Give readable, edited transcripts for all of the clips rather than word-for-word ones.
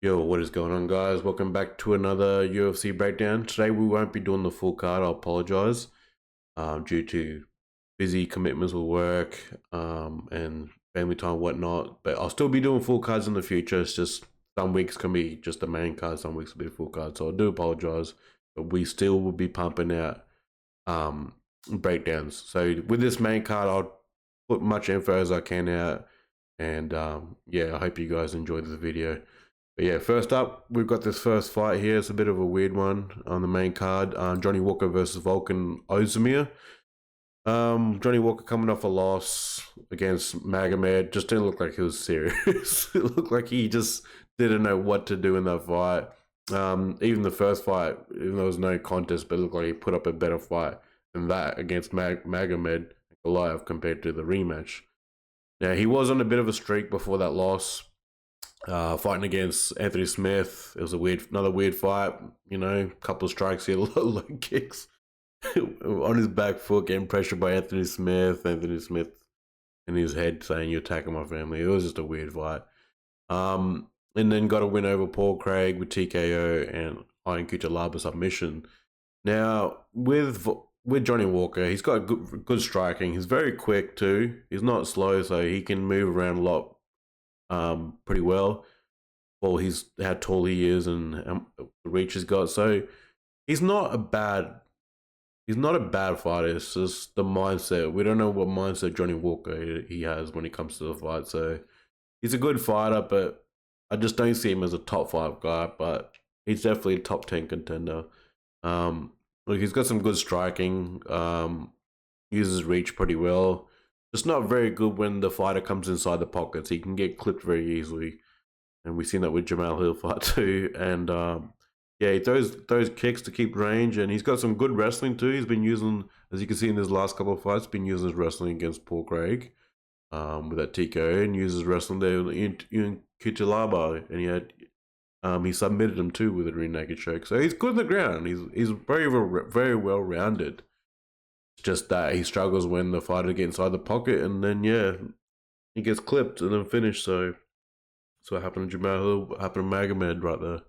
Yo, what is going on, guys? Welcome back to another UFC breakdown. Today we won't be doing the full card. I apologize, due to busy commitments with work and family time, whatnot. But I'll still be doing full cards in the future. It's just some weeks can be just the main card, some weeks will be full card. So I do apologize, but we still will be pumping out breakdowns. So with this main card, I'll put much info as I can out, and yeah, I hope you guys enjoyed the video. But yeah, first up, we've got this first fight here. It's a bit of a weird one on the main card. Johnny Walker versus Volkan Oezdemir. Johnny Walker coming off a loss against Magomed. Just didn't look like he was serious. It looked like he just didn't know what to do in that fight. Even the first fight, even though there was no contest, but it looked like he put up a better fight than that against Magomed Goliath compared to the rematch. Now, he was on a bit of a streak before that loss. Fighting against Anthony Smith, it was another weird fight. You know, couple of strikes here, leg kicks on his back foot, getting pressured by Anthony Smith. Anthony Smith in his head saying, "You're attacking my family." It was just a weird fight. And then got a win over Paul Craig with TKO and Iron Kuchalaba submission. Now with Johnny Walker, he's got good striking. He's very quick too. He's not slow, so he can move around a lot pretty well. Well, he's how tall he is and the reach he's got. So he's not a bad fighter. It's just the mindset. We don't know what mindset Johnny Walker he has when it comes to the fight. So he's a good fighter, but I just don't see him as a top 5 guy. But he's definitely a top 10 contender. Look, he's got some good striking. Uses reach pretty well. Just not very good when the fighter comes inside the pockets. He can get clipped very easily, and we've seen that with Jamal Hill fight too. And yeah, he throws kicks to keep range, and he's got some good wrestling too. He's been using, as you can see in his last couple of fights, been using his wrestling against Paul Craig with that TKO, and uses wrestling there in Kuchalaba, and he submitted him too with a rear naked choke. So he's good on the ground. He's very well rounded. Just that he struggles when the fighter gets inside the pocket, and then yeah, he gets clipped and then finished. So what happened to Jamal Hill, happened to Magomed right there.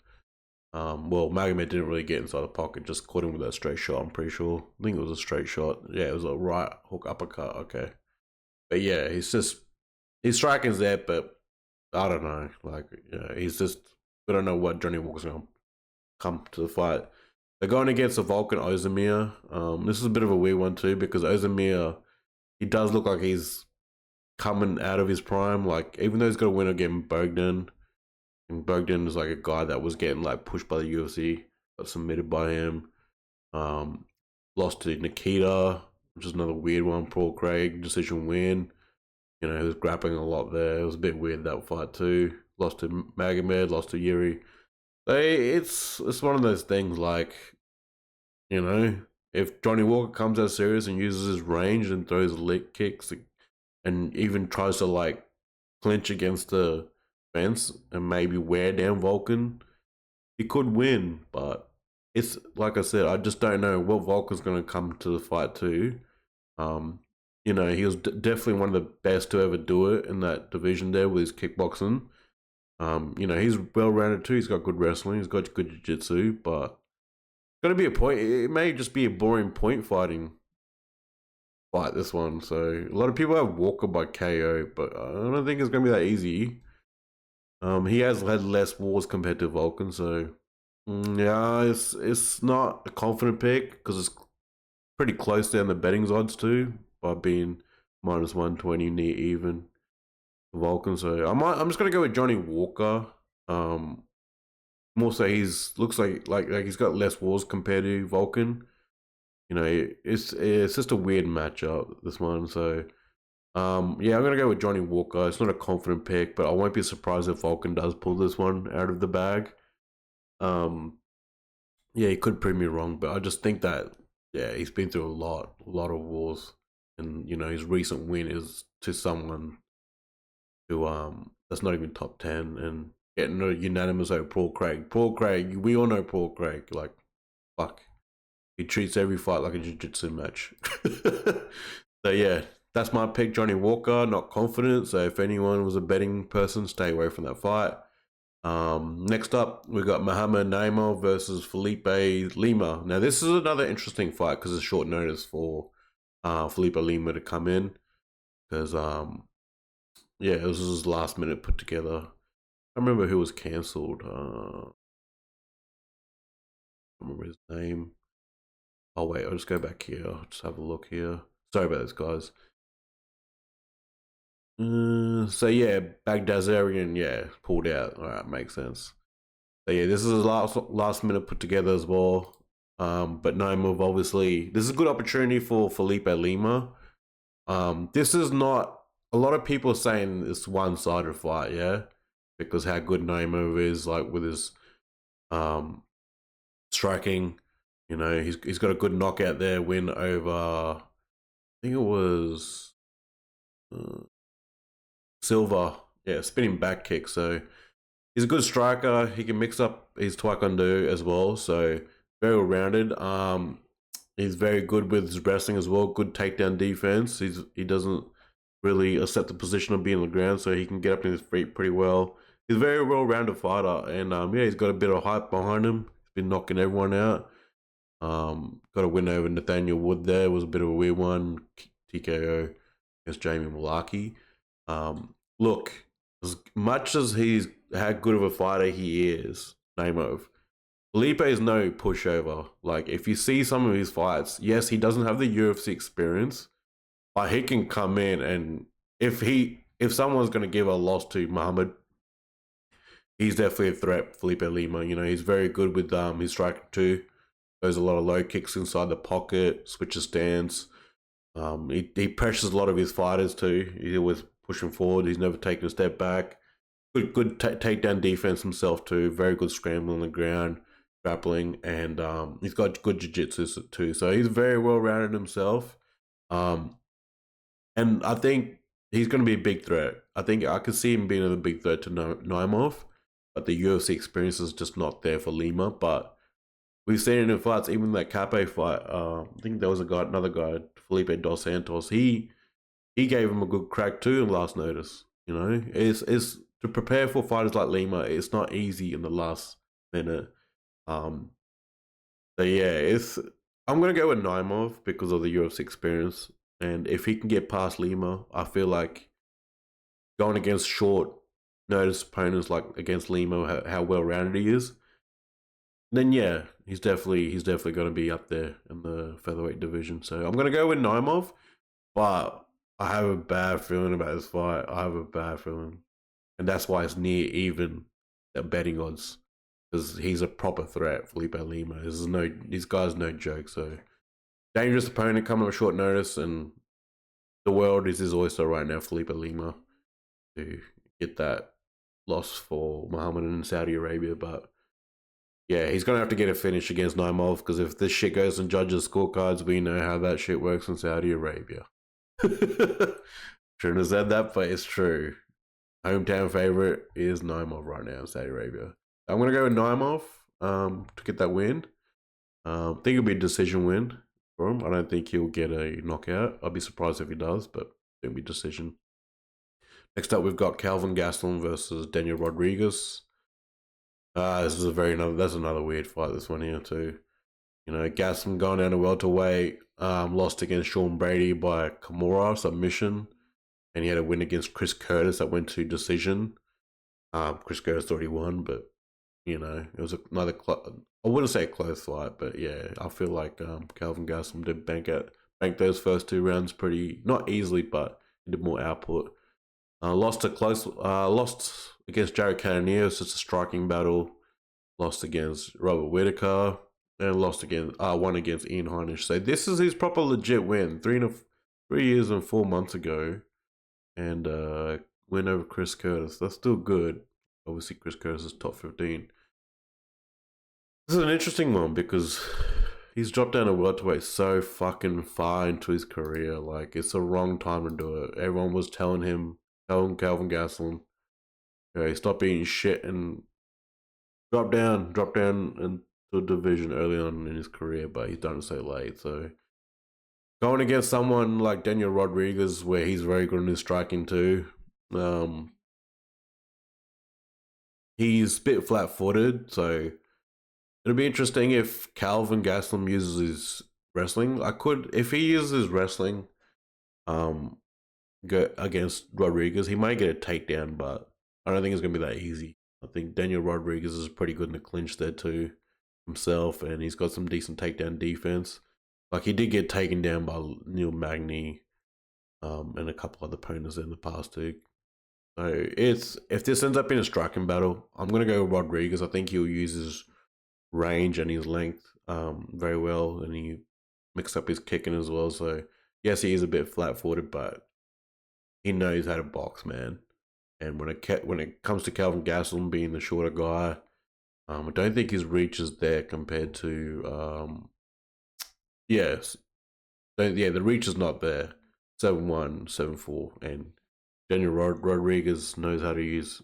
Well, Magomed didn't really get inside the pocket, just caught him with that straight shot. I'm pretty sure. I think it was a straight shot. Yeah, it was a right hook uppercut. Okay, but yeah, his striking's there, but I don't know. Like, yeah, we don't know what Johnny Walker's gonna come to the fight. They're going against a Volkan Oezdemir. This is a bit of a weird one too, because Oezdemir, he does look like he's coming out of his prime. Like, even though he's got a win against Bogdan, and Bogdan is like a guy that was getting like pushed by the UFC, got submitted by him. Lost to Nikita, which is another weird one. Paul Craig decision win. You know, he was grappling a lot there. It was a bit weird that fight too. Lost to Magomed, lost to Yuri. It's one of those things, like, you know, if Johnny Walker comes out serious and uses his range and throws leg kicks and even tries to like clinch against the fence and maybe wear down Volkan, he could win. But it's like I said, I just don't know what Volkan's going to come to the fight too. You know, he was definitely one of the best to ever do it in that division there with his kickboxing. You know, he's well rounded too. He's got good wrestling. He's got good jiu-jitsu, but it's going to be a point. It may just be a boring point fighting fight, this one. So a lot of people have Walker by KO, but I don't think it's going to be that easy. He has had less wars compared to Volkan, so yeah, it's not a confident pick because it's pretty close down the betting odds too, by being -120 near even. Volkan, so I'm just gonna go with Johnny Walker. More so, looks like he's got less wars compared to Volkan. You know, it's just a weird matchup, this one. So yeah, I'm gonna go with Johnny Walker. It's not a confident pick, but I won't be surprised if Volkan does pull this one out of the bag. Yeah, he could prove me wrong, but I just think that yeah, he's been through a lot of wars, and you know, his recent win is to someone who that's not even top 10 and getting a unanimous over Paul Craig. Paul Craig, we all know Paul Craig. Like, fuck, he treats every fight like a jiu-jitsu match. So yeah, that's my pick, Johnny Walker. Not confident, so if anyone was a betting person, stay away from that fight. Next up, we got Muhammad Naimov versus Felipe Lima. Now, this is another interesting fight because it's short notice for Felipe Lima to come in because yeah, it was his last minute put together. I remember who was cancelled. I remember his name. Oh wait, I'll just go back here. I'll just have a look here. Sorry about this, guys. So yeah, Baghdazarian, yeah, pulled out. All right, makes sense. So yeah, this is his last minute put together as well. But Naimov, obviously, this is a good opportunity for Felipe Lima. This is not, a lot of people are saying it's one-sided fight, yeah, because how good Naimov is, like with his striking. You know, he's got a good knockout there, win over, I think it was Silva, yeah, spinning back kick. So he's a good striker. He can mix up his taekwondo as well. So very well rounded. He's very good with his wrestling as well. Good takedown defense. He doesn't really accept the position of being on the ground, so he can get up to his feet pretty well. He's a very well rounded fighter, and yeah, he's got a bit of hype behind him. He's been knocking everyone out. Got a win over Nathaniel Wood there. It was a bit of a weird one. TKO against Jamie Mullarkey. Look, as much as he's how good of a fighter he is, Naimov, Felipe is no pushover. Like, if you see some of his fights, yes, he doesn't have the UFC experience, but he can come in and if someone's going to give a loss to Muhammad, he's definitely a threat. Felipe Lima, you know, he's very good with his striking too. There's a lot of low kicks inside the pocket, switches stance. He pressures a lot of his fighters too. He's always pushing forward. He's never taken a step back. Good takedown defense himself too. Very good scrambling on the ground, grappling, and he's got good jiu-jitsu too. So he's very well rounded himself. And I think he's going to be a big threat. I think I could see him being a big threat to Naimov, but the UFC experience is just not there for Lima. But we've seen it in fights, even that Cape fight. I think there was another guy, Felipe Dos Santos. He gave him a good crack too in last notice. You know, it's to prepare for fighters like Lima. It's not easy in the last minute. So yeah, I'm gonna go with Naimov because of the UFC experience, and if he can get past Lima, I feel like going against short notice opponents like against Lima, how well rounded he is, then yeah, he's definitely going to be up there in the featherweight division. So I'm going to go with Naimov, but I have a bad feeling about this fight. I have a bad feeling, and that's why it's near even at betting odds because he's a proper threat. Felipe Lima, these guys no joke. So dangerous opponent coming up short notice, and the world is his oyster right now. Felipe Lima to get that loss for Muhammad in Saudi Arabia, but yeah, he's gonna have to get a finish against Naimov because if this shit goes in judges' scorecards, we know how that shit works in Saudi Arabia. Shouldn't have said that, but it's true. Hometown favorite is Naimov right now in Saudi Arabia. I'm gonna go with Naimov to get that win. I think it'll be a decision win for him. I don't think he'll get a knockout. I'll be surprised if he does, but it'll be decision. Next up, we've got Kelvin Gastelum versus Daniel Rodriguez. This is that's another weird fight. This one here too. You know, Gastelum going down to welterweight, lost against Sean Brady by Kimura submission, and he had a win against Chris Curtis that went to decision. Chris Curtis already won, but you know, it was another. I wouldn't say a close fight, but yeah, I feel like Kelvin Gastelum did bank those first two rounds pretty not easily, but he did more output. Lost against Jared Cannonier. It's just a striking battle. Lost against Robert Whittaker. And won against Ian Heinisch. So this is his proper legit win. 3 years and 4 months ago. And win over Chris Curtis. That's still good. Obviously, Chris Curtis is top 15. This is an interesting one because he's dropped down to welterweight so fucking far into his career. Like, it's the wrong time to do it. Everyone was telling him, Kelvin Gastelum, stop being shit and drop down into a division early on in his career, but he's done it so late. So going against someone like Daniel Rodriguez, where he's very good in his striking too, he's a bit flat-footed, so it'll be interesting if Kelvin Gastelum uses his wrestling. If he uses his wrestling, um, go against Rodriguez, he might get a takedown, but I don't think it's gonna be that easy. I think Daniel Rodriguez is pretty good in the clinch there too, himself, and he's got some decent takedown defense. Like he did get taken down by Neil Magny, and a couple other opponents in the past too. So if this ends up in a striking battle, I'm gonna go with Rodriguez. I think he'll use his range and his length very well, and he mixed up his kicking as well. So yes, he is a bit flat-footed, but he knows how to box, man. And when it comes to Kelvin Gastelum being the shorter guy, I don't think his reach is there compared to yes, the reach is not there. 7'1", 7'4", and Daniel Rodriguez knows how to use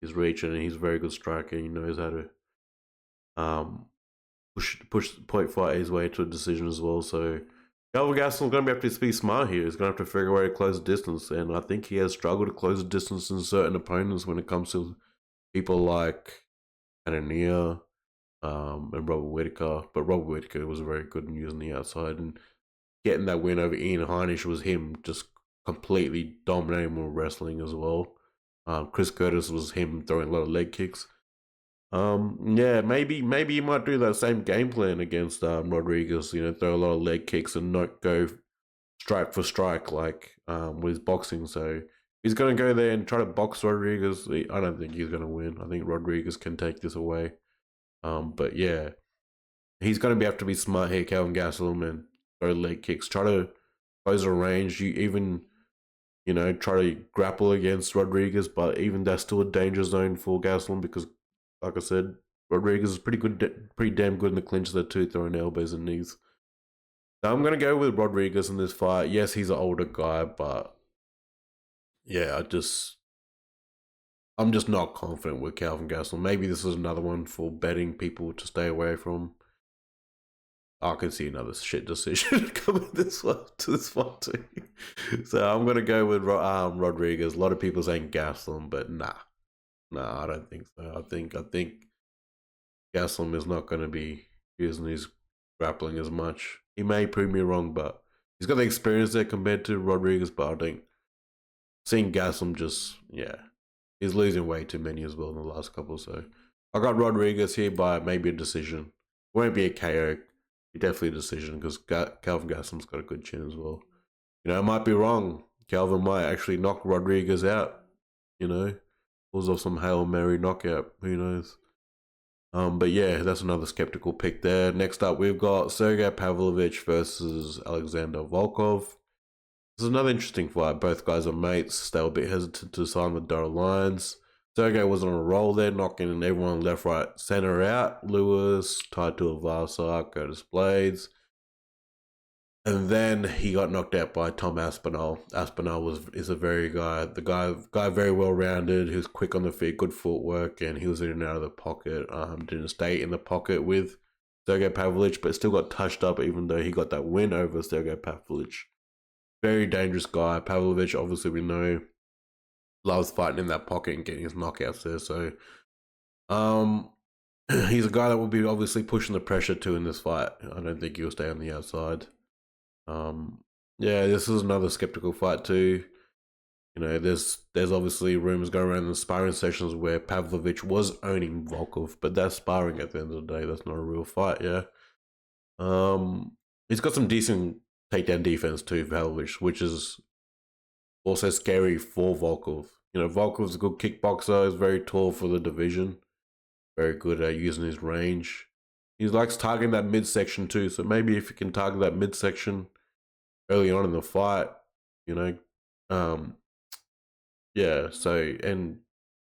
his reach, and he's a very good striker. He knows how to push the point fight his way to a decision as well. So Kelvin Gastelum's going to have to be smart here. He's going to have to figure a way to close the distance, and I think he has struggled to close the distance in certain opponents when it comes to people like Anania and Robert Whittaker. But Robert Whittaker was very good in using the outside, and getting that win over Ian Heinisch was him just completely dominating with wrestling as well. Chris Curtis was him throwing a lot of leg kicks. Yeah, maybe you might do that same game plan against Rodriguez. You know, throw a lot of leg kicks and not go strike for strike like with his boxing. So he's gonna go there and try to box Rodriguez. I don't think he's gonna win. I think Rodriguez can take this away. But yeah, he's gonna have to be smart here, Kelvin Gastelum, and throw leg kicks. Try to close the range. You even, you know, try to grapple against Rodriguez, but even that's still a danger zone for Gastelum because, like I said, Rodriguez is pretty damn good in the clinch there too, throwing elbows and knees. So I'm gonna go with Rodriguez in this fight. Yes, he's an older guy, but yeah, I'm just not confident with Kelvin Gastelum. Maybe this is another one for betting people to stay away from. I can see another shit decision coming to this one too. So I'm gonna go with Rodriguez. A lot of people saying Gastelum, but nah, I don't think so. I think Gastelum is not going to be using his grappling as much. He may prove me wrong, but he's got the experience there compared to Rodriguez. But I think seeing Gastelum he's losing way too many as well in the last couple. So I got Rodriguez here by maybe a decision. It won't be a KO. Definitely a decision because Kelvin Gastelum's got a good chin as well. You know, I might be wrong. Kelvin might actually knock Rodriguez out. You know, pulls off some Hail Mary knockout. Who knows? But yeah, that's another skeptical pick there. Next up, we've got Sergei Pavlovich versus Alexander Volkov. This is another interesting fight. Both guys are mates. They were a bit hesitant to sign the dotted lines. Sergei was on a roll there, knocking everyone left, right, center out. Lewis, tied to a Varsak, Curtis Blades. And then he got knocked out by Tom Aspinall. Aspinall is a very guy very well rounded. He was quick on the feet, good footwork, and he was in and out of the pocket. Didn't stay in the pocket with Sergei Pavlovich, but still got touched up even though he got that win over Sergei Pavlovich. Very dangerous guy. Pavlovich, obviously we know, loves fighting in that pocket and getting his knockouts there. So he's a guy that will be obviously pushing the pressure too in this fight. I don't think he'll stay on the outside. Yeah, this is another skeptical fight too. You know, there's obviously rumors going around in the sparring sessions where Pavlovich was owning Volkov, but that's sparring at the end of the day. That's not a real fight, yeah. He's got some decent takedown defense too, Pavlovich, which is also scary for Volkov. You know, Volkov's a good kickboxer. He's very tall for the division. Very good at using his range. He likes targeting that midsection too. So maybe if you can target that midsection early on in the fight, you know, yeah. So and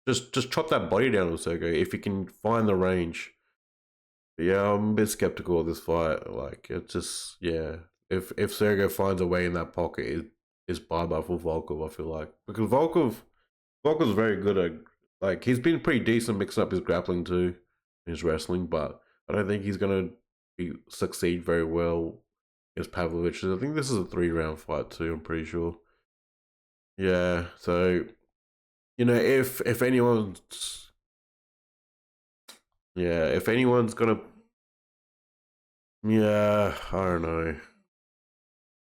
just chop that body down with Sergei if you can find the range. But yeah, I'm a bit skeptical of this fight. Like it's just if Sergei finds a way in that pocket, it's bye-bye for Volkov, I feel like. Because Volkov's very good at, like, he's been pretty decent mixing up his grappling too, his wrestling, but I don't think he's going to succeed very well against Pavlovich. I think this is a 3-round fight too, I'm pretty sure. Yeah, so, you know, if anyone's Yeah, if anyone's gonna, yeah, I don't know.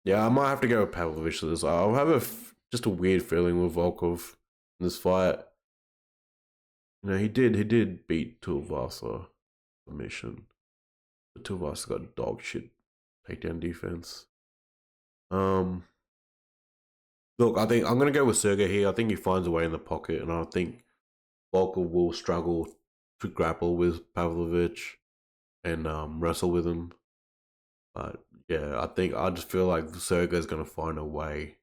Yeah, I might have to go with Pavlovich for this. I'll have just a weird feeling with Volkov in this fight. You know, he did beat Tuivasa submission. But Tuivasa got dog shit takedown defense. Um, Look, I think I'm gonna go with Sergei here. I think he finds a way in the pocket, and I think Volkov will struggle to grapple with Pavlovich and wrestle with him. But yeah, I just feel like Sergei's gonna find a way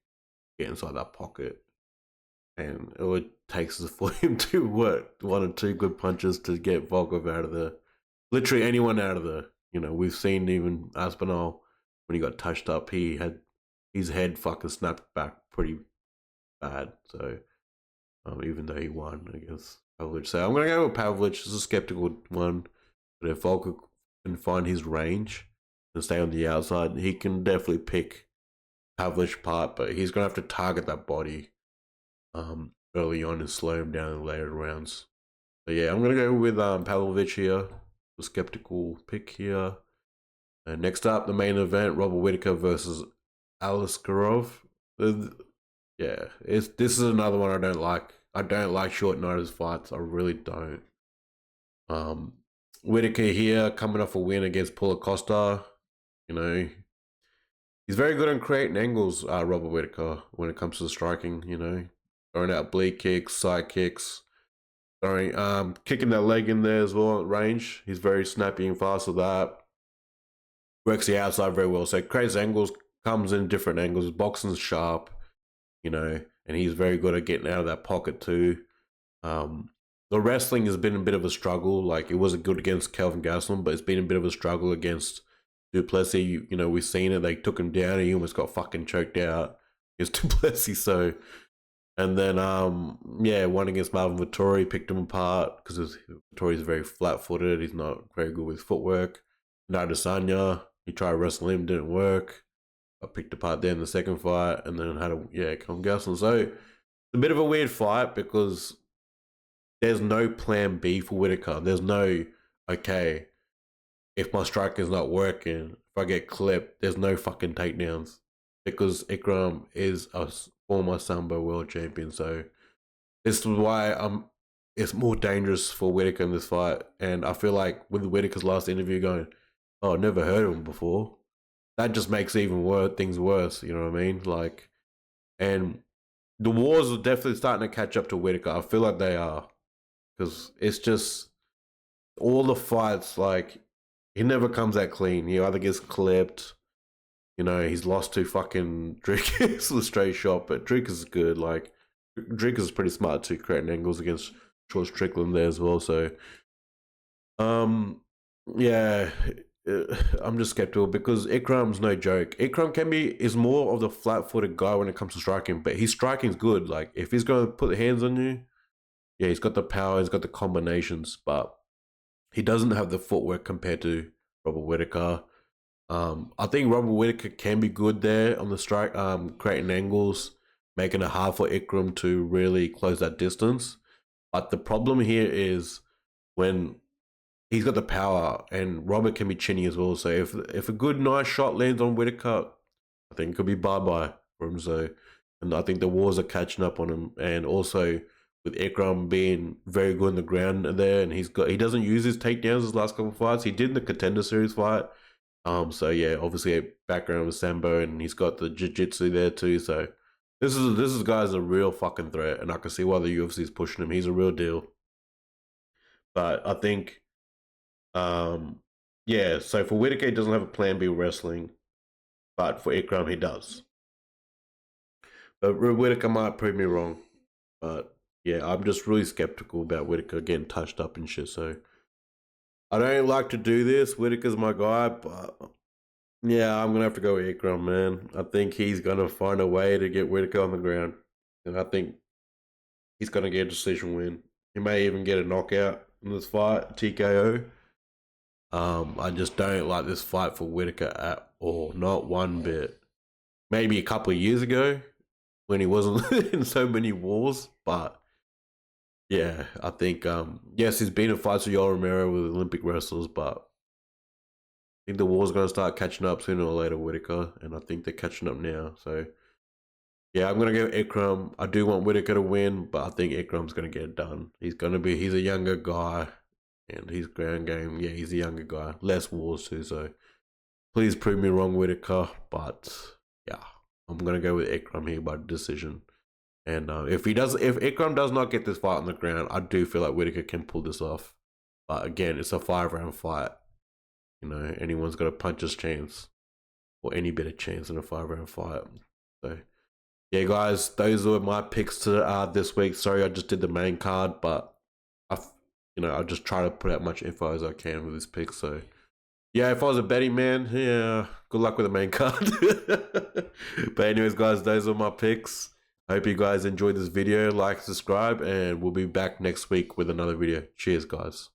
to get inside that pocket, and it would takes for him to what 1 or 2 good punches to get Volkov out of the literally anyone out of the. You know, we've seen even Aspinall when he got touched up, he had his head fucking snapped back pretty bad. So even though he won against Pavlovich, so I'm gonna go with Pavlovich. It's a skeptical one, but if Volkov can find his range and stay on the outside, he can definitely pick Pavlovich apart. But he's gonna have to target that body early on and slow him down in later rounds. So yeah, I'm gonna go with Pavlovich here. The skeptical pick here. And next up, the main event: Robert Whittaker versus Aliskerov. Yeah, this is another one I don't like. I don't like short notice fights. I really don't. Whittaker here coming off a win against Paulo Costa. You know, he's very good on creating angles, Robert Whittaker, when it comes to striking, you know. Throwing out bleed kicks, side kicks, throwing kicking that leg in there as well at range. He's very snappy and fast with that. Works the outside very well. So creates angles, comes in different angles. Boxing's sharp, you know, and he's very good at getting out of that pocket too. The wrestling has been a bit of a struggle. Like, it wasn't good against Kelvin Gastelum, but it's been a bit of a struggle against Duplessis. You know, we've seen it. They took him down. He almost got fucking choked out against Duplessis. So, and then yeah, one against Marvin Vettori, picked him apart because Vittori's very flat-footed. He's not very good with footwork. Adesanya, he tried to wrestle him, didn't work. I picked apart there in the second fight, and then had Kelvin Gastelum. So it's a bit of a weird fight because there's no plan B for Whittaker. There's no, okay, if my striker's not working, if I get clipped, there's no fucking takedowns because Ikram is a former Sambo world champion. So this is why it's more dangerous for Whittaker in this fight. And I feel like with Whittaker's last interview going, oh, never heard of him before, that just makes even things worse. You know what I mean? Like, and the wars are definitely starting to catch up to Whittaker. I feel like they are. Because it's just all the fights, like, he never comes out clean. He either gets clipped, you know, he's lost to fucking Driguez with a straight shot, but Driguez is good. Like, Driguez is pretty smart too, creating angles against George Strickland there as well. So, yeah, I'm just skeptical because Ikram's no joke. Ikram is more of the flat-footed guy when it comes to striking, but his striking's good. Like, if he's going to put the hands on you, yeah, he's got the power, he's got the combinations, but he doesn't have the footwork compared to Robert Whittaker. I think Robert Whittaker can be good there on the strike, creating angles, making it hard for Ikram to really close that distance. But the problem here is when he's got the power, and Robert can be chinny as well. So if a good nice shot lands on Whittaker, I think it could be bye-bye for him. So, and I think the wars are catching up on him, and also with Ikram being very good on the ground there, and he doesn't use his takedowns his last couple of fights. He did in the Contender Series fight. So yeah, obviously a background with Sambo, and he's got the jiu-jitsu there too. So this guy's a real fucking threat, and I can see why the UFC is pushing him. He's a real deal. But I think, yeah. So for Whittaker, he doesn't have a plan B wrestling, but for Ikram, he does. But Whittaker might prove me wrong, but. Yeah, I'm just really skeptical about Whittaker getting touched up and shit. So I don't like to do this. Whittaker's my guy, but yeah, I'm gonna have to go with Ikram, man. I think he's gonna find a way to get Whittaker on the ground, and I think he's gonna get a decision win. He may even get a knockout in this fight, TKO. I just don't like this fight for Whittaker at all, not one bit. Maybe a couple of years ago when he wasn't in so many wars, but Yeah, I think yes, he's been in fights with Yoel Romero with Olympic wrestlers, but I think the war's gonna start catching up sooner or later, Whittaker, and I think they're catching up now. So yeah, I'm gonna go Ikram. I do want Whittaker to win, but I think Ikram's gonna get it done. He's a younger guy, and his ground game, yeah, he's a younger guy. Less wars too, so please prove me wrong, Whittaker. But yeah, I'm gonna go with Ikram here by decision. And if Ikram does not get this fight on the ground, I do feel like Whittaker can pull this off. But again, it's a 5-round fight. You know, anyone's got a puncher's chance, or any bit of chance in a 5-round fight. So yeah, guys, those were my picks to this week. Sorry, I just did the main card, but I just try to put out much info as I can with this pick. So yeah, if I was a betting man, yeah, good luck with the main card. But anyways, guys, those are my picks. I hope you guys enjoyed this video. Like, subscribe, and we'll be back next week with another video. Cheers, guys.